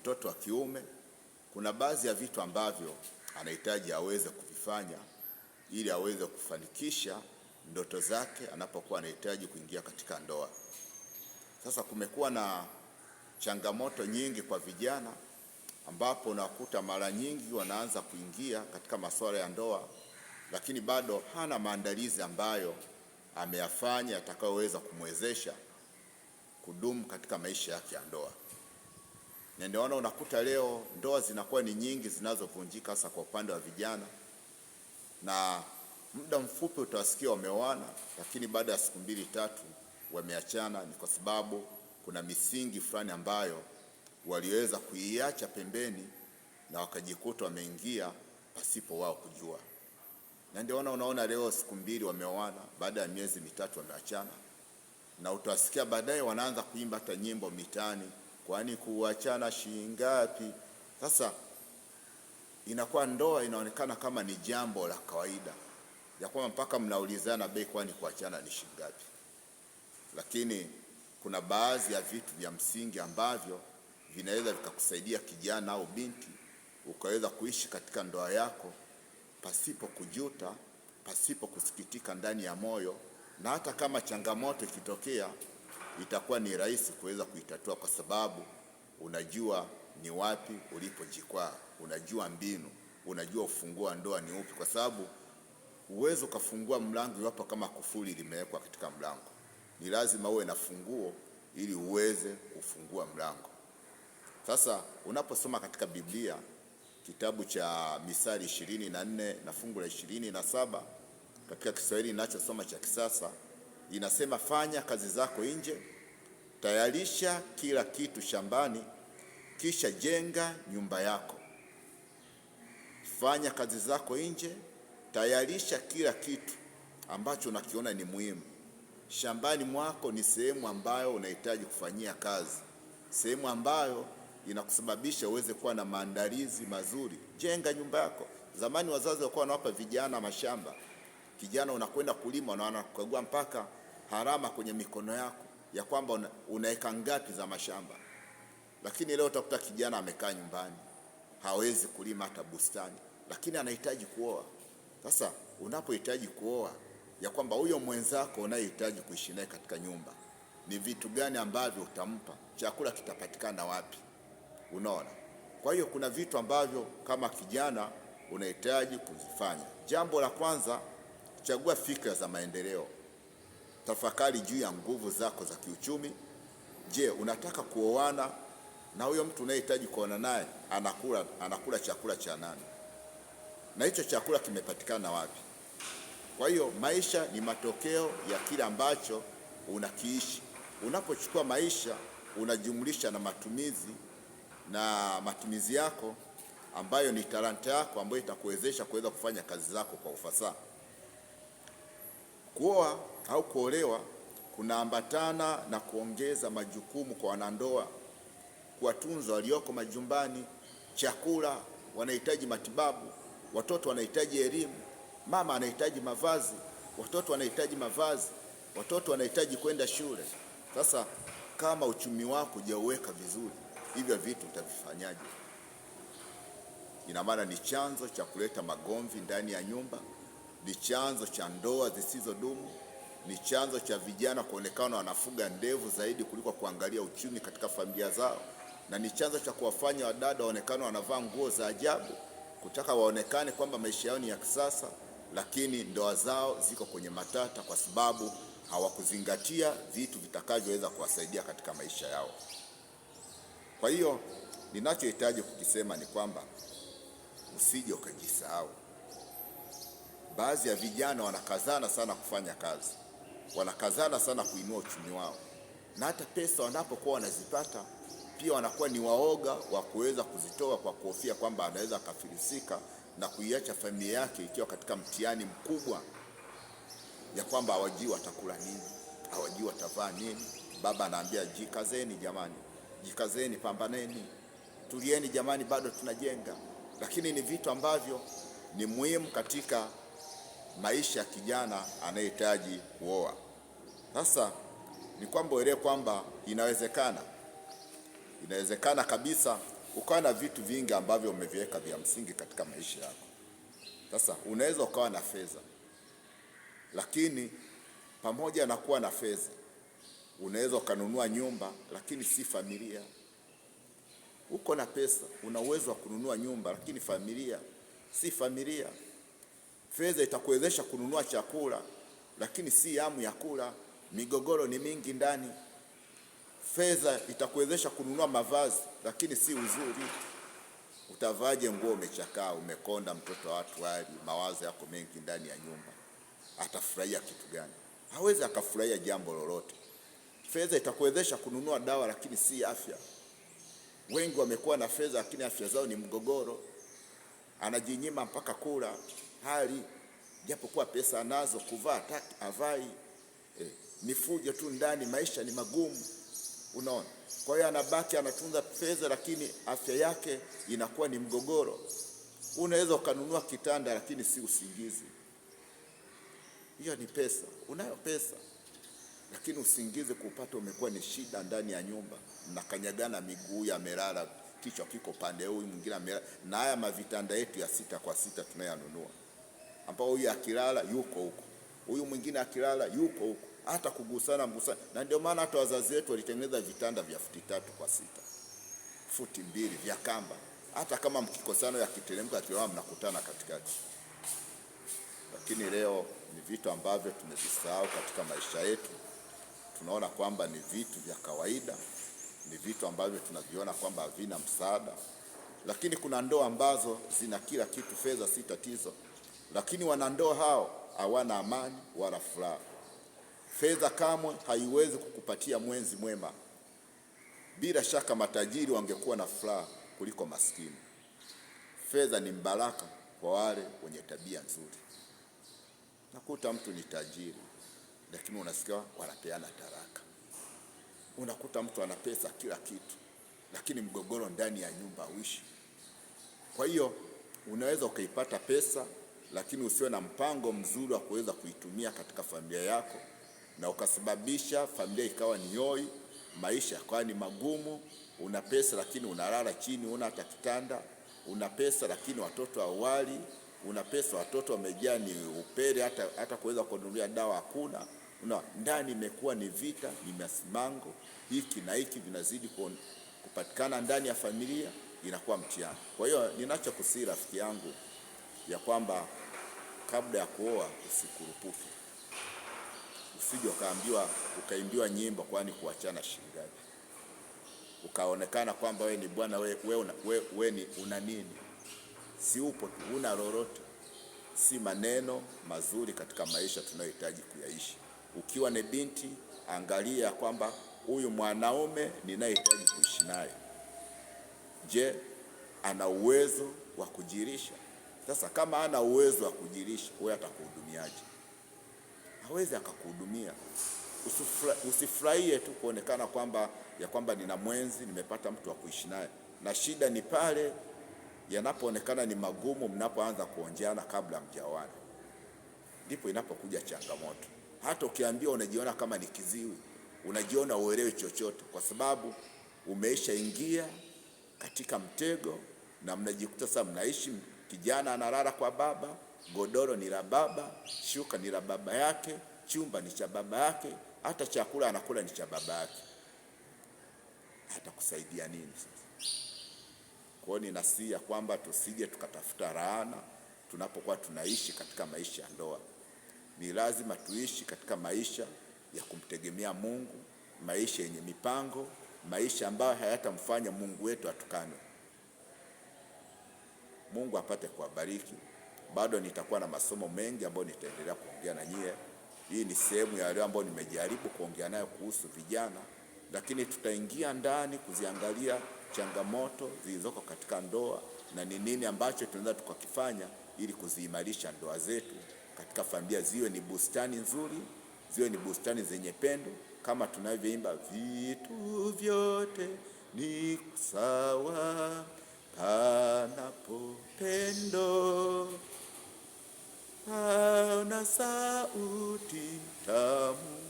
mtoto wa kiume, kuna baadhi ya vitu ambavyo anahitaji aweze kuvifanya ili aweze kufanikisha ndoto zake anapokuwa anahitaji kuingia katika ndoa. Sasa kumekuwa na changamoto nyingi kwa vijana, ambapo unakuta mara nyingi wanaanza kuingia katika masuala ya ndoa, lakini bado hana maandalizi ambayo ameyafanya yatakayoweza kumwezesha kudumu katika maisha yake ya ndoa. Na ndio unakuta leo ndoa zinakuwa ni nyingi zinazovunjika, hasa kwa upande wa vijana, na muda mfupi utawasikia wameoana, lakini baada ya siku 2-3 wameachana. Ni kwa sababu kuna misingi fulani ambayo waliweza kuiacha pembeni na wakajikuta wameingia pasipo wao kujua. Na ndio unaona leo siku 2 wameoana, baada ya miezi 3 wameachana, na utawasikia baadaye wanaanza kuimba hata nyimbo mitaani, kwani kuachana shingapi? Sasa inakuwa ndoa inaonekana kama ni jambo la kawaida, ya kwamba mpaka mnaulizana bei, kwani kuachana ni shingapi? Lakini kuna baadhi ya vitu vya msingi ambavyo vinaweza vikakusaidia kijana au binti ukaweza kuishi katika ndoa yako pasipo kujuta, pasipo kusikitika ndani ya moyo, na hata kama changamoto ikitokea itakuwa ni rahisi kuweza kuitatua, kwa sababu unajua ni wapi ulipojikwaa, unajua mbinu, unajua ufunguo wa ndoa ni upi, kwa sababu uwezo ukafungua mlango iwapo kama kufuli limewekwa katika mlango. Ni lazima uwe na funguo ili uweze kufungua mlango. Sasa unaposoma katika Biblia kitabu cha Misali 24 na fungu la 27, katika Kiswahili ninachosoma cha kisasa, inasema fanya kazi zako nje, tayarisha kila kitu shambani, kisha jenga nyumba yako. Fanya kazi zako nje, tayarisha kila kitu ambacho unakiona ni muhimu. Shambani mwako ni sehemu ambayo unahitaji kufanyia kazi, sehemu ambayo inakusababisha uweze kuwa na maandalizi mazuri. Jenga nyumba yako. Zamani wazazi walikuwa wanawapa vijana mashamba. Kijana unakwenda kulima na wanakagua mpaka harama kwenye mikono yako ya kwamba unaweka ngapi za mashamba. Lakini leo utakuta kijana amekaa nyumbani, hawezi kulima hata bustani, lakini anahitaji kuoa. Sasa unapohitaji kuoa, ya kwamba huyo mwenzako unayehitaji kuishi naye katika nyumba, ni vitu gani ambavyo utampa? Chakula kitapatikana wapi? Unaona? Kwa hiyo kuna vitu ambavyo kama kijana unahitaji kuzifanya. Jambo la kwanza, chagua fikra za maendeleo. Tafakari juu ya nguvu zako za kiuchumi. Je, unataka kuoana na huyo mtu unayehitaji kuoana naye anakula chakula cha nani? Na hicho chakula kimepatikana wapi? Kwa hiyo maisha ni matokeo ya kile ambacho unakiishi. Unapochukua maisha unajumlisha na matumizi yako ambayo ni talanta yako, ambayo itakuwezesha kuweza kufanya kazi zako kwa ufasaha. Kuoa au kuolewa kunaambatana na kuongeza majukumu kwa wanandoa, kuwatunza walioko majumbani, chakula, wanahitaji matibabu, watoto wanahitaji elimu, mama anahitaji mavazi, watoto wanahitaji mavazi, watoto wanahitaji kwenda shule. Sasa kama uchumi wako hujauweka vizuri, hivyo vitu utavifanyaje? Ina maana ni chanzo cha kuleta magomvi ndani ya nyumba, ni chanzo cha ndoa zisizodumu, ni chanzo cha vijana kuonekana wanafuga ndevu zaidi kuliko kuangalia uchumi katika familia zao, na ni chanzo cha kuwafanya wadada waonekane wanavaa nguo za ajabu, kutaka waonekane kwamba maisha yao ni ya kisasa, lakini ndoa zao ziko kwenye matata kwa sababu hawakuzingatia vitu vitakavyoweza kuwasaidia katika maisha yao. Kwa hiyo ninachohitaji kukisema ni kwamba usije ukajisahau. Baadhi ya vijana wanakazana sana kufanya kazi, wanakazana sana kuinua uchumi wao, na hata pesa wanapokuwa wanazipata pia wanakuwa ni waoga wa kuweza kuzitoa kwa kuhofia kwamba anaweza akafilisika na kuiacha familia yake ikiwa katika mtihani mkubwa, ya kwamba hawajui watakula nini, hawajui watavaa nini. Baba anaambia jikazeni jamani, jikazeni, pambaneni, tulieni jamani, bado tunajenga. Lakini ni vitu ambavyo ni muhimu katika maisha ya kijana anayehitaji kuoa. Sasa ni kwamba uelewe kwamba inawezekana kabisa ukawa na vitu vingi ambavyo umeviweka vya msingi katika maisha yako. Sasa unaweza ukawa na fedha, lakini pamoja na kuwa na fedha unaweza ukanunua nyumba lakini si familia. Uko na pesa, una uwezo wa kununua nyumba lakini familia si familia. Fedha itakuwezesha kununua chakula lakini si hamu ya kula. Migogoro ni mingi ndani. Fedha itakuwezesha kununua mavazi lakini si uzuri. Utavaje nguo umechakaa, umekonda, mtoto wa watu wali, mawazo yako mengi ndani ya nyumba? Atafurahia kitu gani? Hawezi akafurahia jambo lolote. Fedha itakuwezesha kununua dawa lakini si afya. Wengi wamekuwa na fedha lakini afya zao ni mgogoro. Anajinyima mpaka kula hali, japokuwa pesa anazo, kuvaa taki avai. Ni fujo tu ndani, maisha ni magumu. Unaona? Kwa hiyo anabaki anatunza fedha lakini afya yake inakuwa ni mgogoro. Unaweza ukanunua kitanda lakini si usingizi. Hiyo ni pesa. Unayo pesa lakini usingizi kupata umekuwa ni shida ndani ya nyumba. Mnakanyagana, miguu yamelala, kichwa kiko pande huu, mwingine amelala. Na haya mavitanda yetu ya 6x6 tunayanunua, ambao huyu akilala yuko huko, huyu mwingine akilala yuko huko, hata kugusana mgusana. Na ndio maana hata wazazi wetu walitengeneza vitanda vya 3x6, futi 2 vya kamba. Hata kama mkikosano ya kiteremka kiwa mnakutana katikati. Lakini leo ni vitu ambavyo tumevisahau katika maisha yetu. Tunaona kwamba ni vitu vya kawaida, ni vitu ambavyo tunaviona kwamba havina msaada. Lakini kuna ndoa ambazo zina kila kitu, fedha si tatizo, lakini wanandoa hao hawana amani wala furaha. Fedha kamwe haiwezi kukupatia mwenzi mwema. Bila shaka matajiri wangekuwa na furaha kuliko maskini. Fedha ni mbaraka kwa wale wenye tabia nzuri. Nakuta mtu ni tajiri lakini unasikia wanapeana taraka. Unakuta mtu ana pesa kila kitu lakini mgogoro ndani ya nyumba uishi. Kwa hiyo unaweza ukaipata pesa lakini usiwe na mpango mzuri wa kuweza kuitumia katika familia yako, na ukasababisha familia ikawa ni hoi, maisha yakawa ni magumu. Una pesa lakini unalala chini, una hata kitanda. Una pesa lakini watoto hawali. Una pesa watoto wamejaa ni upele, hata kuweza kununulia dawa hakuna. Ndani imekuwa ni vita, ni masimango, hiki na hiki vinazidi kupatikana ndani ya familia, inakuwa mtihani. Kwa hiyo ninachokusii rafiki yangu ya kwamba kabla ya kuoa usikurupuke. Usije ukaimbiwa nyimbo kwani kuachana shingapi. Ukaonekana kwamba wewe ni bwana, wewe ni una nini? Si upo tu, una lolote. Si maneno mazuri katika maisha tunayohitaji kuyaishi. Ukiwa ni binti, angalia kwamba huyu mwanaume ninayehitaji kuishi naye, je, ana uwezo wa kujirisha? Sasa kama hana uwezo wa kujirisha, wewe atakuhudumiaje? Hawezi akakuhudumia. Usifurahie tu kuonekana kwamba nina mwenzi, nimepata mtu wa kuishi naye. Na shida ni pale yanapoonekana ni magumu, mnapoanza kuonjeana kabla mjaoana, ndipo inapokuja changamoto. Hata ukiambiwa unajiona kama ni kiziwi, unajiona uelewi chochote, kwa sababu umeisha ingia katika mtego na mnajikuta sasa mnaishi. Kijana analala kwa baba, godoro ni la baba, shuka ni la baba yake, chumba ni cha baba yake, hata chakula anakula ni cha baba yake. Hata kusaidia nini sasa? Kwa hiyo ninasihi kwamba tusije tukatafuta laana tunapokuwa tunaishi katika maisha ya ndoa. Ni lazima tuishi katika maisha ya kumtegemea Mungu, maisha yenye mipango, maisha ambayo hayatamfanya Mungu wetu atukanwe. Mungu apate kuwabariki. Bado nitakuwa na masomo mengi ambayo nitaendelea kuongea na nyie. Hii ni sehemu ya leo ambayo nimejaribu kuongea nayo kuhusu vijana, lakini tutaingia ndani kuziangalia changamoto zilizoko katika ndoa na ni nini ambacho tunaweza tukakifanya ili kuziimarisha ndoa zetu katika familia, ziwe ni bustani nzuri, ziwe ni bustani zenye pendo, kama tunavyoimba, vitu vyote ni sawa panapo pendo, pana sauti tamu